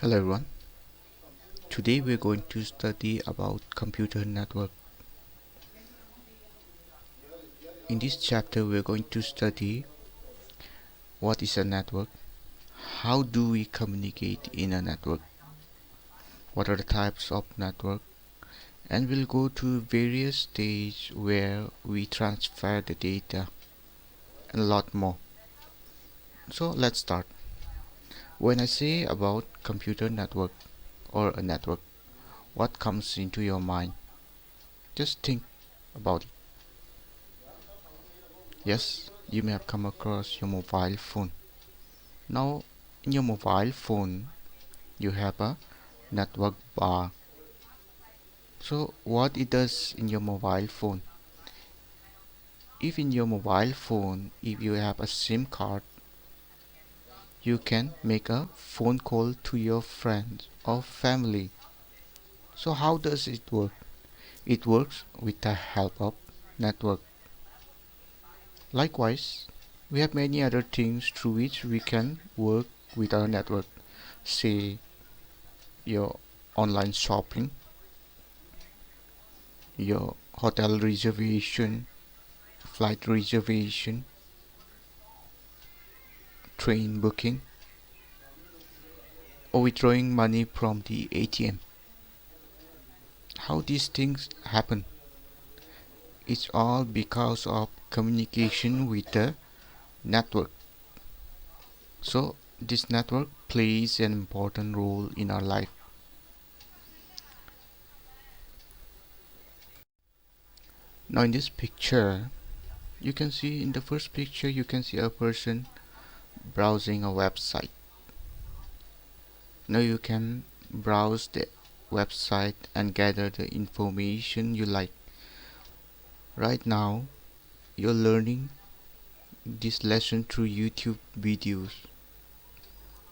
Hello everyone. Today we're going to study about computer network. In this chapter we're going to study what is a network, how do we communicate in a network, what are the types of network, and we'll go to various stages where we transfer the data and a lot more. So let's start. When I say about computer network or a network, what comes into your mind? Just think about it. Yes, you may have come across your mobile phone. Now, in your mobile phone, you have a network bar. So, what it does in your mobile phone? If in your mobile phone, if you have a SIM card, you can make a phone call to your friends or family. So, how does it work? It works with the help of network. Likewise, we have many other things through which we can work with our network. Say your online shopping, your hotel reservation, flight reservation, train booking, or withdrawing money from the ATM. How these things happen? It's all because of communication with the network. So, this network plays an important role in our life. Now, in this picture, you can see in the first picture, you can see a person browsing a website. Now, you can browse the website and gather the information you like. Right now, you're learning this lesson through YouTube videos,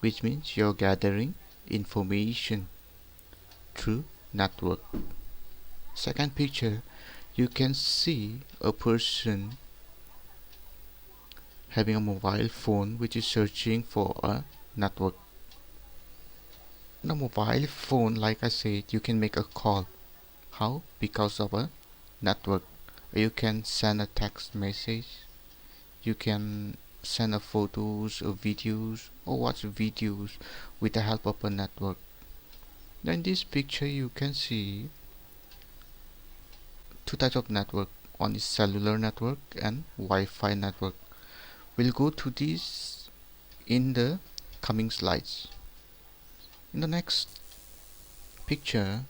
which means you're gathering information through network. Second picture, you can see a person having a mobile phone which is searching for a network. Now, mobile phone, like I said, you can make a call. How? Because of a network. You can send a text message, you can send a photos or videos or watch videos with the help of a network. Now in this picture you can see two types of network. One is cellular network and Wi-Fi network. We'll go to these in the coming slides. In the next picture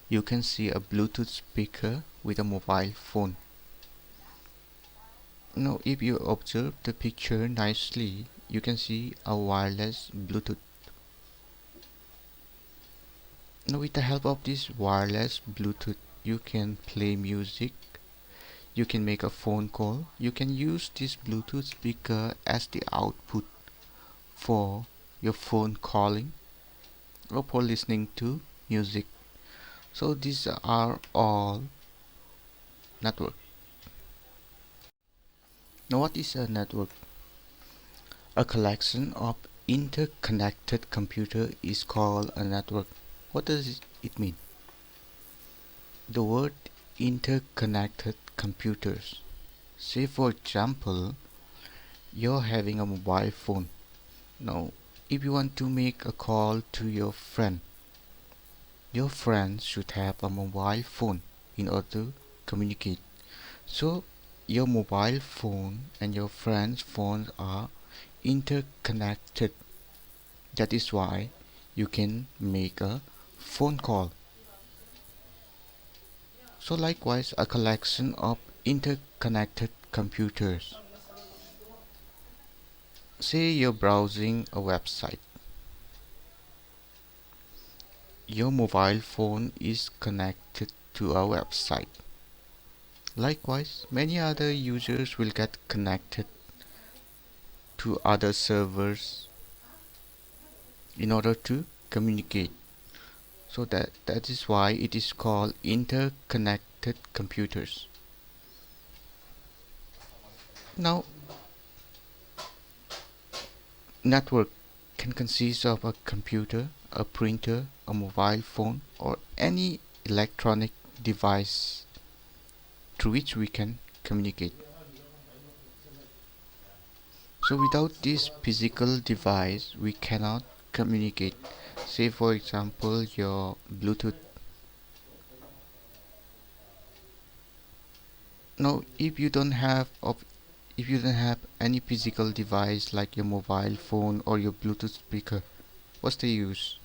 you can see a Bluetooth speaker with a mobile phone. Now if you observe the picture nicely, you can see a wireless Bluetooth. Now with the help of this wireless Bluetooth, you can play music, you can make a phone call, you can use this Bluetooth speaker as the output for your phone calling or for listening to music. So these are all network. Now what is a network? A collection of interconnected computer is called a network. What does it mean? The word interconnected computers. Say for example, you're having a mobile phone. Now, if you want to make a call to your friend should have a mobile phone in order to communicate. So, your mobile phone and your friend's phone are interconnected. That is why you can make a phone call. So, likewise, a collection of interconnected computers. Say you're browsing a website. Your mobile phone is connected to a website. Likewise, many other users will get connected to other servers in order to communicate. So that is why it is called interconnected computers. Now, network can consist of a computer, a printer, a mobile phone, or any electronic device through which we can communicate. So without this physical device, we cannot communicate. Say for example your Bluetooth. Now if you don't have any physical device like your mobile phone or your Bluetooth speaker, what's the use?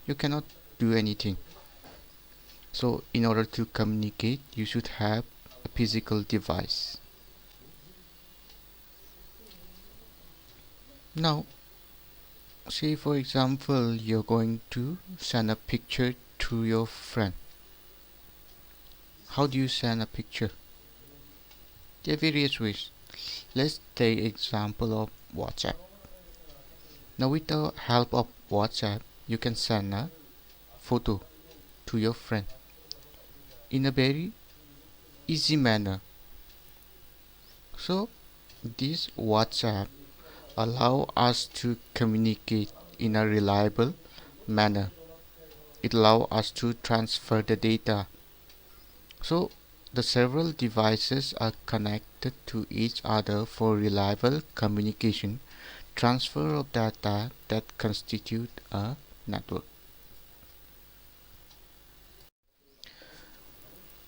You cannot do anything. So in order to communicate, you should have a physical device. Now, say for example, you're going to send a picture to your friend. How do you send a picture? There are various ways. Let's take example of WhatsApp. Now with the help of WhatsApp, you can send a photo to your friend in a very easy manner. So this WhatsApp allow us to communicate in a reliable manner. It allow us to transfer the data. So the several devices are connected to each other for reliable communication, transfer of data that constitute a network.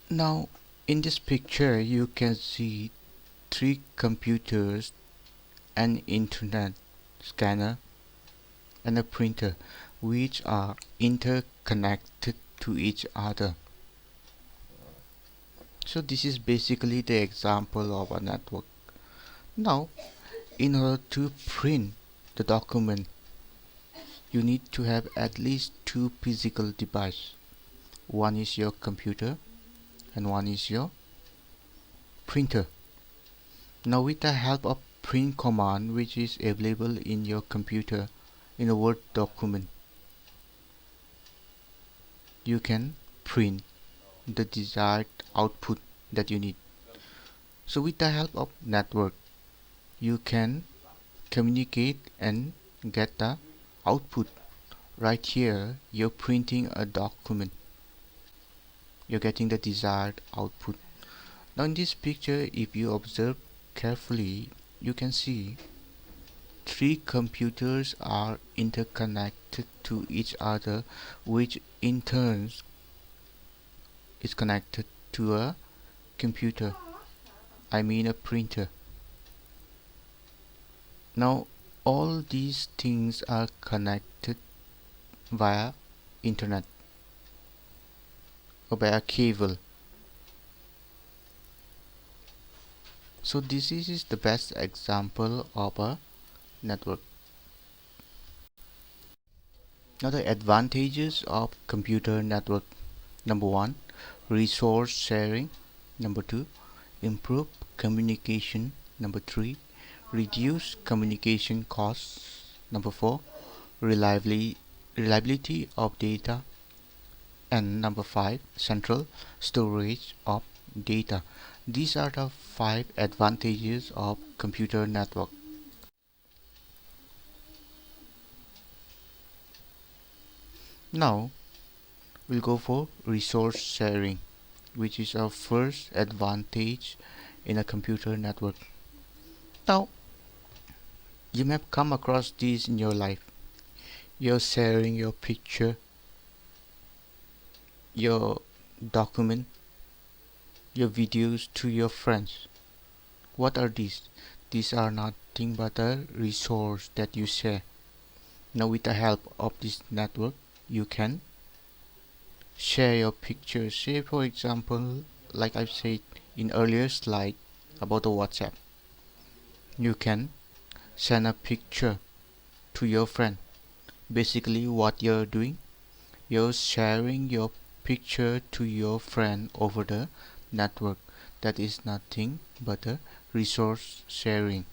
Now in this picture you can see three computers, an internet scanner, and a printer, which are interconnected to each other. So this is basically the example of a network. Now in order to print the document, you need to have at least two physical devices. One is your computer and one is your printer. Now with the help of print command, which is available in your computer in a Word document, you can print the desired output that you need. So with the help of network, you can communicate and get the output. Right here you're printing a document, you're getting the desired output. Now in this picture, if you observe carefully, you can see three computers are interconnected to each other, which in turn is connected to a computer, I mean a printer. Now all these things are connected via internet or via cable. So this is the best example of a network. Now the advantages of computer network: number 1, resource sharing; number 2, improve communication; number 3, reduce communication costs; number 4, reliability of data; and number 5, central storage of data. These are the 5 advantages of computer network. Now we'll go for resource sharing, which is our first advantage in a computer network. Now you may have come across this in your life. You're sharing your picture, your document, your videos to your friends. What are these? These are nothing but a resource that you share. Now with the help of this network, you can share your pictures. Say for example, like I've said in earlier slide about the WhatsApp, you can send a picture to your friend. Basically what you're doing, you're sharing your picture to your friend over the network. That is nothing but a resource sharing.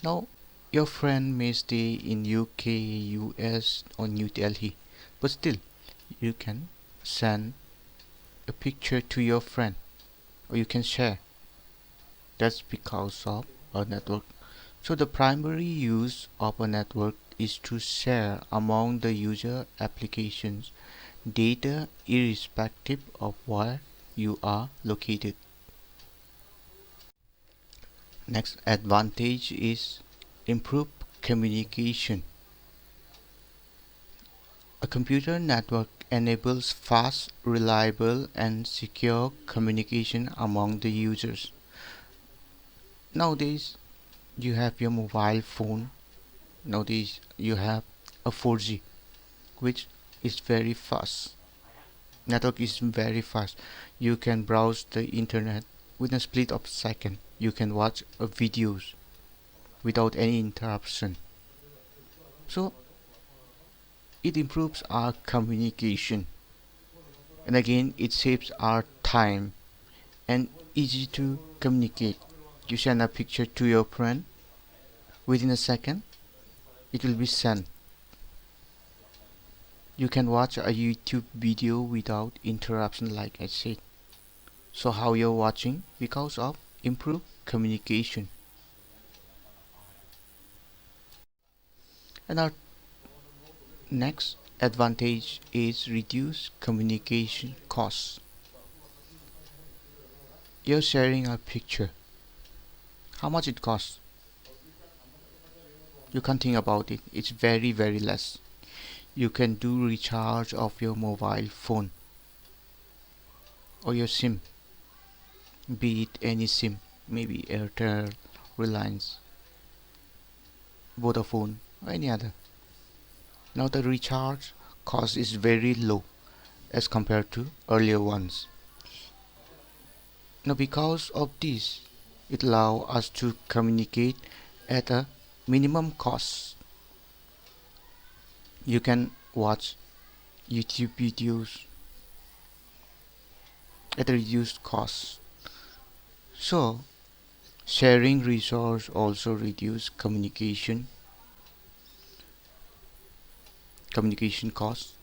Now your friend may stay in UK, US or New Delhi, but still you can send a picture to your friend, or you can share. That's because of a network. So the primary use of a network is to share among the user applications data irrespective of where you are located. Next advantage is improved communication. A computer network enables fast, reliable, and secure communication among the users. Nowadays, you have your mobile phone. Nowadays, you have a 4G, which is very fast. Network is very fast. You can browse the internet within a split of a second. You can watch videos without any interruption. So it improves our communication, and again it saves our time and easy to communicate. You send a picture to your friend, within a second it will be sent. You can watch a YouTube video without interruption, like I said. So how you're watching? Because of improved communication. And our next advantage is reduced communication costs. You're sharing a picture. How much it costs? You can't think about it. It's very, very less. You can do recharge of your mobile phone or your SIM, be it any SIM, maybe Airtel, Reliance, Vodafone, or any other. Now the recharge cost is very low as compared to earlier ones. Now because of this, it allows us to communicate at a minimum cost. You can watch YouTube videos at a reduced cost. So sharing resource also reduce communication costs.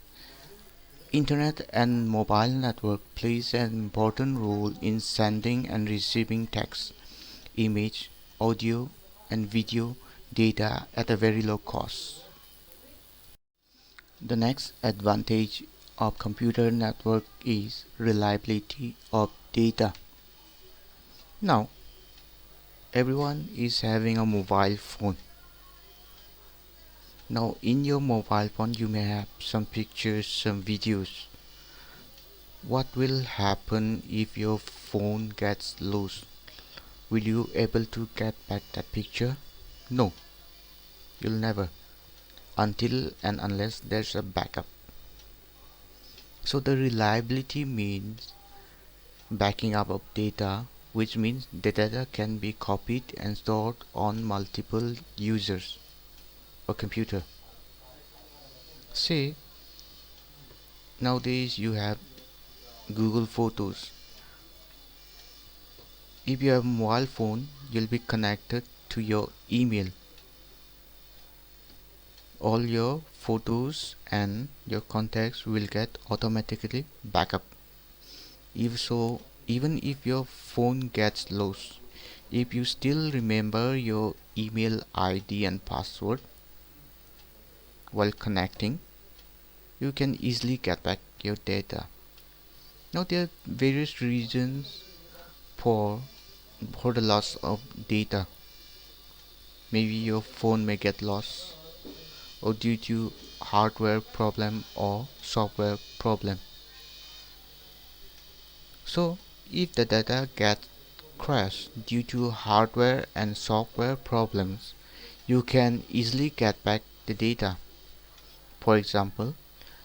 Internet and mobile network plays an important role in sending and receiving text, image, audio, and video data at a very low cost. The next advantage of computer network is reliability of data. Now, everyone is having a mobile phone. Now, in your mobile phone, you may have some pictures, some videos. What will happen if your phone gets lost? Will you able to get back that picture? No, you'll never, until and unless there's a backup. So the reliability means backing up of data, which means the data can be copied and stored on multiple users or computer. Say nowadays you have Google Photos. If you have a mobile phone, you'll be connected to your email. All your photos and your contacts will get automatically backup. If so, even if your phone gets lost, if you still remember your email ID and password while connecting, you can easily get back your data. Now there are various reasons for the loss of data. Maybe your phone may get lost, or due to hardware problem or software problem. So if the data gets crashed due to hardware and software problems, you can easily get back the data. For example,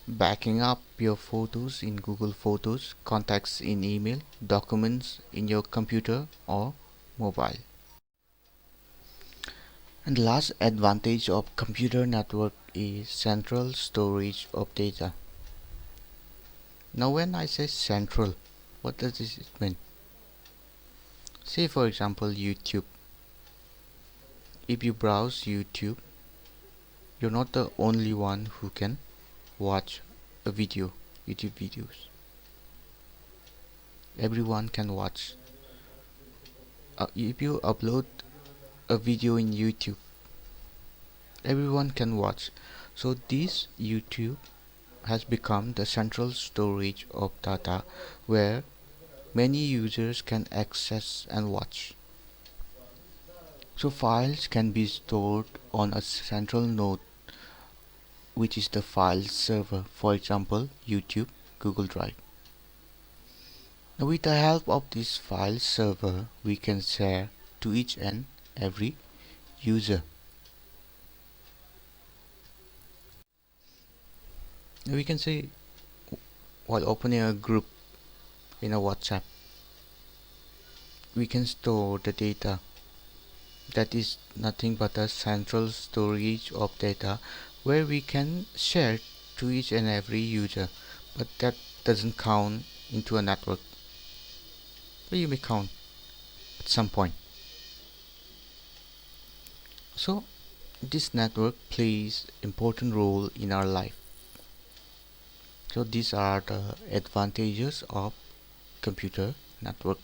backing up your photos in Google Photos, contacts in email, documents in your computer or mobile. And the last advantage of computer network is central storage of data. Now when I say central, what does this mean? Say for example YouTube. If you browse YouTube, you're not the only one who can watch a video, YouTube videos. Everyone can watch. If you upload a video in YouTube, everyone can watch. So this YouTube has become the central storage of data where many users can access and watch. So files can be stored on a central node, which is the file server, for example YouTube, Google Drive. Now with the help of this file server, we can share to each and every user. Now we can say, while opening a group in a WhatsApp, we can store the data. That is nothing but a central storage of data where we can share to each and every user, but that doesn't count into a network. But you may count at some point. So this network plays important role in our life. So these are the advantages of computer network.